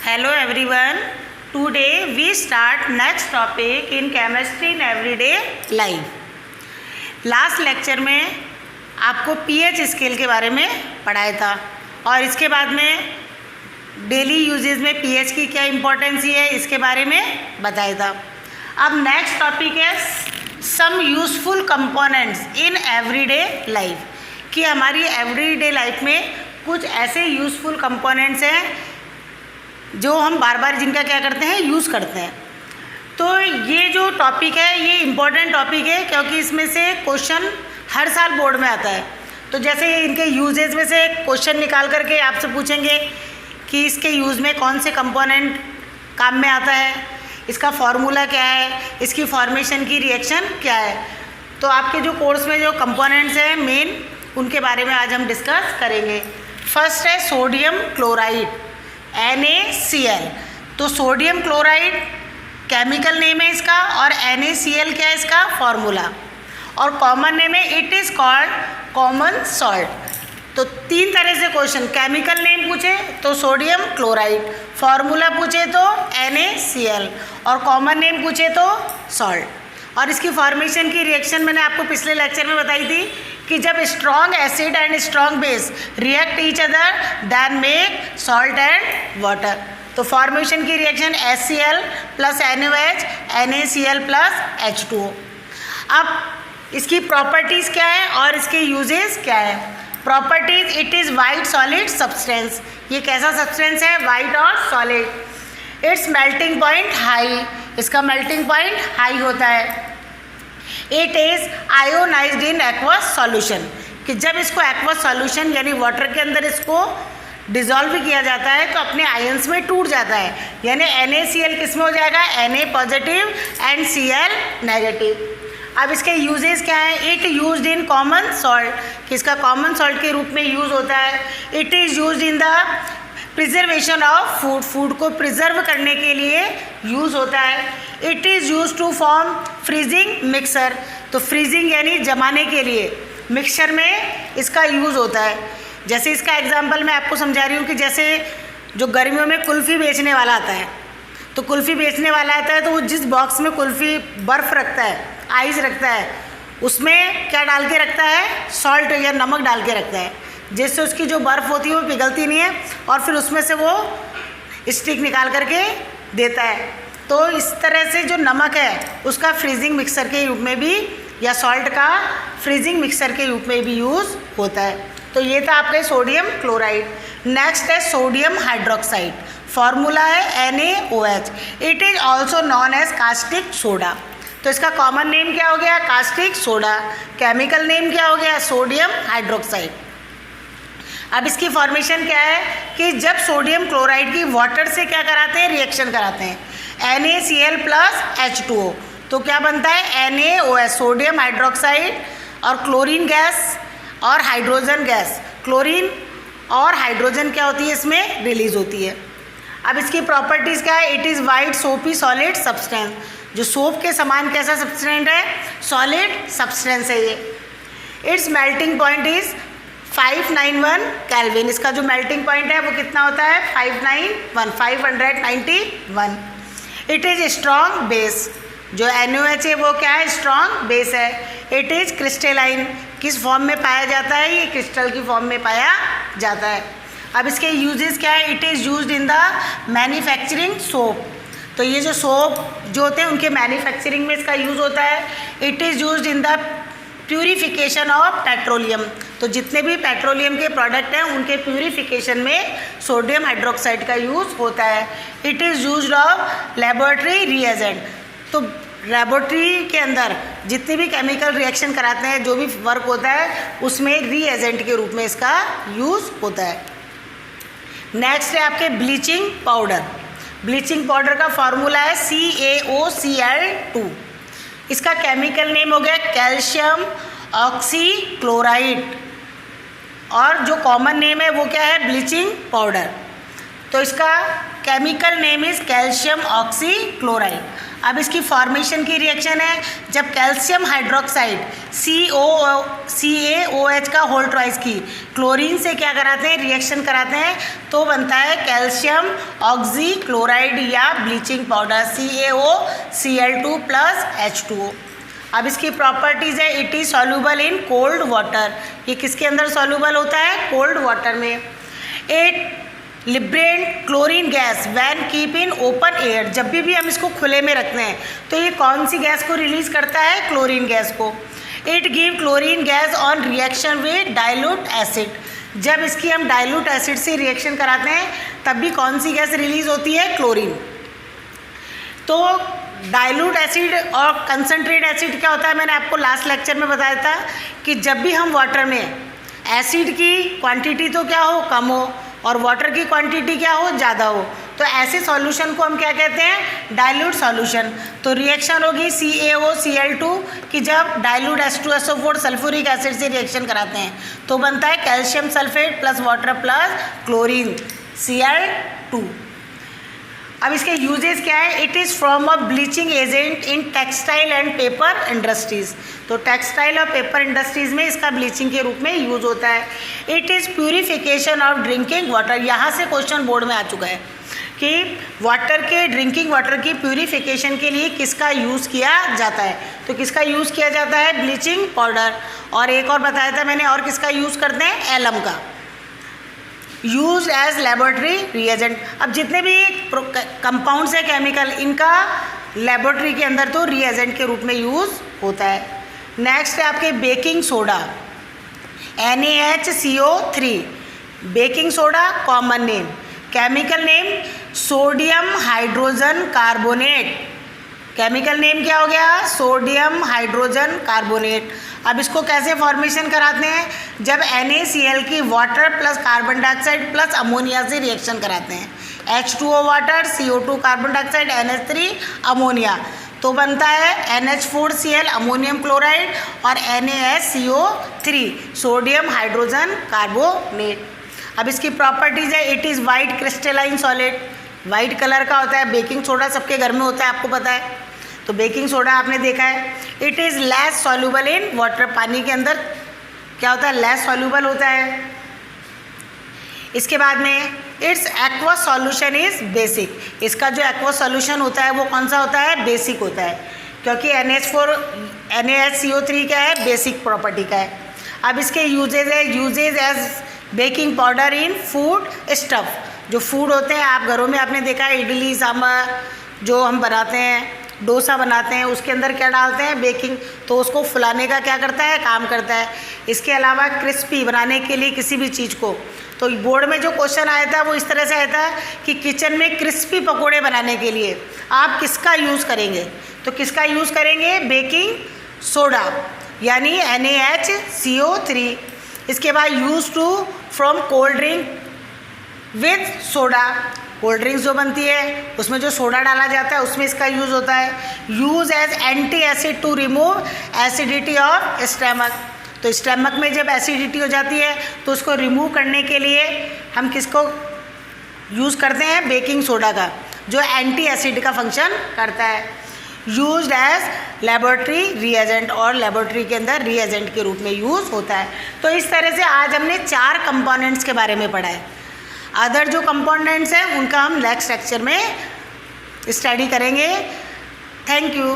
Hello everyone. Today we start next topic in chemistry in everyday life. Last lecture में आपको pH scale के बारे में पढ़ाया था और इसके बाद में डेली यूजेस में पीएच की क्या इम्पोर्टेंस है इसके बारे में बताया था. अब नेक्स्ट टॉपिक है some useful components in everyday life, कि हमारी एवरीडे लाइफ में कुछ ऐसे यूज़फुल कंपोनेंट्स हैं जो हम बार बार जिनका क्या करते हैं यूज़ करते हैं. तो ये जो टॉपिक है ये इम्पॉर्टेंट टॉपिक है क्योंकि इसमें से क्वेश्चन हर साल बोर्ड में आता है. तो जैसे इनके यूजेस में से क्वेश्चन निकाल करके आपसे पूछेंगे कि इसके यूज़ में कौन से कंपोनेंट काम में आता है, इसका फॉर्मूला क्या है, इसकी फॉर्मेशन की रिएक्शन क्या है. तो आपके जो कोर्स में जो कंपोनेंट्स हैं मेन उनके बारे में आज हम डिस्कस करेंगे. फर्स्ट है सोडियम क्लोराइड NaCl. तो सोडियम क्लोराइड केमिकल नेम है इसका और NaCl क्या है इसका फॉर्मूला, और कॉमन नेम है it is called common salt. तो तीन तरह से क्वेश्चन, केमिकल नेम पूछे तो सोडियम क्लोराइड, फॉर्मूला पूछे तो NaCl और कॉमन नेम पूछे तो सॉल्ट. और इसकी फॉर्मेशन की रिएक्शन मैंने आपको पिछले लेक्चर में बताई थी कि जब strong acid and strong base react each other than make salt and water. तो फॉर्मेशन की reaction HCl plus NaOH NaCl plus H2O. अब इसकी प्रॉपर्टीज़ क्या है और इसके यूजेस क्या है. Properties, it is white solid substance. ये कैसा सब्सटेंस है, वाइट और solid. It's melting point high, इसका मेल्टिंग पॉइंट हाई होता है. It is ionised in aqueous solution, कि जब इसको एक्वस सॉल्यूशन यानी वाटर के अंदर इसको डिज़ोल्व किया जाता है तो अपने आयंस में टूट जाता है, यानी NaCl किस में हो जाएगा, Na positive and Cl negative. अब इसके यूजेस क्या है, it used in common salt, कि इसका कॉमन सॉल्ट के रूप में यूज़ होता है. It is used in the preservation of food, food को प्रिजर्व करने के लिए यूज़ होता है. It is use to form freezing mixer, तो फ्रीजिंग यानी जमाने के लिए मिक्सचर में इसका यूज़ होता है. जैसे इसका एग्जांपल मैं आपको समझा रही हूँ कि जैसे जो गर्मियों में कुल्फ़ी बेचने वाला आता है, तो कुल्फ़ी बेचने वाला आता है तो वो जिस बॉक्स में कुल्फ़ी बर्फ़ रखता है, आइस रखता है, उसमें क्या डाल के रखता है, सॉल्ट या नमक डाल के रखता है, जिससे उसकी जो बर्फ़ होती है वो पिघलती नहीं है और फिर उसमें से वो स्टिक निकाल करके देता है. तो इस तरह से जो नमक है उसका फ्रीजिंग मिक्सर के रूप में भी या सॉल्ट का फ्रीजिंग मिक्सर के रूप में भी यूज़ होता है. तो ये था आपके सोडियम क्लोराइड. नेक्स्ट है सोडियम हाइड्रोक्साइड, फॉर्मूला है NaOH. It is also known as caustic soda. तो इसका कॉमन नेम क्या हो गया, कास्टिक सोडा. केमिकल नेम क्या हो गया, सोडियम हाइड्रोक्साइड. अब इसकी फॉर्मेशन क्या है कि जब सोडियम क्लोराइड की वाटर से क्या कराते हैं, रिएक्शन कराते हैं, NaCl प्लस H2O, तो क्या बनता है NaOH, सोडियम हाइड्रोक्साइड, और क्लोरीन गैस और हाइड्रोजन गैस. क्लोरीन और हाइड्रोजन क्या होती है इसमें रिलीज होती है. अब इसकी प्रॉपर्टीज़ क्या है, इट इज़ वाइट सोपी सॉलिड सब्सटेंस, जो सोप के समान कैसा सब्सटेंस है, सॉलिड सब्सटेंस है ये. It's melting point is 591 kelvin. इसका जो मेल्टिंग पॉइंट है वो कितना होता है, 591. इट इज़ स्ट्रॉन्ग बेस, जो NaOH है वो क्या है, स्ट्रॉन्ग बेस है. इट इज़ क्रिस्टलाइन, किस फॉर्म में पाया जाता है, ये क्रिस्टल की फॉर्म में पाया जाता है. अब इसके यूजेस क्या है, it is used in the manufacturing soap. तो ये जो सोप जो होते हैं उनके मैन्युफैक्चरिंग में इसका यूज़ होता है. It is used in the purification of petroleum, तो जितने भी पेट्रोलियम के प्रोडक्ट हैं उनके प्यूरिफिकेशन में सोडियम हाइड्रोक्साइड का यूज़ होता है. It is used of laboratory reagent, तो लेबोरेटरी के अंदर जितने भी केमिकल रिएक्शन कराते हैं, जो भी वर्क होता है उसमें रिएजेंट के रूप में इसका यूज़ होता है. नेक्स्ट है आपके ब्लीचिंग पाउडर. ब्लीचिंग पाउडर का फॉर्मूला है CaOCl2. इसका केमिकल नेम हो गया कैल्शियम ऑक्सीक्लोराइड, और जो कॉमन नेम है वो क्या है, ब्लीचिंग पाउडर. तो इसका chemical name is calcium oxychloride. अब इसकी फॉर्मेशन की रिएक्शन है, जब कैल्शियम हाइड्रोक्साइड CaOH का होल ट्वाइस की क्लोरीन से क्या कराते हैं, रिएक्शन कराते हैं, तो बनता है कैल्शियम ऑक्सीक्लोराइड या ब्लीचिंग पाउडर CaOCl2 + H2O। अब इसकी प्रॉपर्टीज़ है, it is soluble in cold water. ये किसके अंदर सॉल्यूबल होता है, कोल्ड वाटर में। It liberate chlorine gas when keep in open air. जब भी हम इसको खुले में रखते हैं तो ये कौन सी गैस को रिलीज करता है, क्लोरीन गैस को। It give chlorine gas on reaction with dilute acid. जब इसकी हम डाइल्यूट एसिड से रिएक्शन कराते हैं तब भी कौन सी गैस रिलीज होती है, क्लोरीन। तो डाइल्यूट एसिड और कंसनट्रेट एसिड क्या होता है, मैंने आपको लास्ट लेक्चर में बताया था कि जब भी हम वाटर में एसिड की क्वांटिटी तो क्या हो, कम हो, और वाटर की क्वांटिटी क्या हो, ज़्यादा हो, तो ऐसे सॉल्यूशन को हम क्या कहते हैं, डाइल्यूट सॉल्यूशन। तो रिएक्शन होगी CaOCl2 कि जब डाइल्यूट H2SO4 सल्फ्यूरिक एसिड से रिएक्शन कराते हैं तो बनता है calcium sulphate plus water plus chlorine Cl2। अब इसके यूजेस क्या है, it is from a bleaching agent in textile and paper industries. तो टेक्सटाइल और पेपर इंडस्ट्रीज़ में इसका ब्लीचिंग के रूप में यूज होता है। It is purification of drinking water. यहाँ से क्वेश्चन बोर्ड में आ चुका है कि वाटर के, ड्रिंकिंग वाटर की प्यूरिफिकेशन के लिए किसका यूज़ किया जाता है, तो किसका यूज़ किया जाता है, ब्लीचिंग पाउडर। और एक और बताया था मैंने, और किसका यूज़ करते हैं, एलम का, यूज एज लेबोरेटरी रिएजेंट। अब जितने भी कंपाउंड्स है केमिकल, इनका लेबोरेटरी के अंदर तो रिएजेंट के रूप में यूज़ होता है। नेक्स्ट है आपके baking soda, NaHCO3। Baking soda common name, chemical name sodium hydrogen carbonate. Chemical name क्या हो गया, सोडियम हाइड्रोजन कार्बोनेट। अब इसको कैसे फॉर्मेशन कराते हैं, जब NaCl की water plus carbon dioxide plus ammonia से रिएक्शन कराते हैं, H2O water, CO2 carbon dioxide, NH3 ammonia, तो बनता है NH4Cl अमोनियम क्लोराइड और NaCO3 सोडियम हाइड्रोजन कार्बोनेट। अब इसकी प्रॉपर्टीज़ है, it is white crystalline solid, white colour का होता है। बेकिंग सोडा सबके घर में होता है, आपको पता है, तो बेकिंग सोडा आपने देखा है। It is less soluble in water, पानी के अंदर क्या होता है, लेस सॉल्यूबल होता है। इसके बाद में it's aqua solution is basic. इसका जो एक्वा सॉल्यूशन होता है वो कौन सा होता है, बेसिक होता है, क्योंकि NaHCO3 क्या है, बेसिक प्रॉपर्टी का है। अब इसके यूजेज है, usages as baking powder in foodstuff. जो फूड होते हैं, आप घरों में आपने देखा है, इडली सांभर जो हम बनाते हैं, डोसा बनाते हैं, उसके अंदर क्या डालते हैं, बेकिंग, तो उसको फुलाने का क्या करता है, काम करता है। इसके अलावा क्रिस्पी बनाने के लिए किसी भी चीज़ को, तो बोर्ड में जो क्वेश्चन आया था वो इस तरह से आया था कि किचन में क्रिस्पी पकोड़े बनाने के लिए आप किसका यूज़ करेंगे, तो किसका यूज़ करेंगे, बेकिंग सोडा यानी NaHCO3। इसके बाद use to from cold drink with soda. Cold drinks जो बनती है उसमें जो सोडा डाला जाता है उसमें इसका यूज़ होता है। Use as anti acid to remove acidity of stomach. तो स्टमक में जब एसिडिटी हो जाती है तो उसको रिमूव करने के लिए हम किसको यूज़ करते हैं, बेकिंग सोडा का, जो एंटी एसिड का फंक्शन करता है। यूज्ड एज लेबोरेटरी रिएजेंट, और लेबोरेटरी के अंदर रिएजेंट के रूप में यूज़ होता है। तो इस तरह से आज हमने 4 कंपोनेंट्स के बारे में पढ़ा है। अदर जो कंपोनेंट्स हैं उनका हम नेक्स्ट लेक्चर में स्टडी करेंगे। Thank you.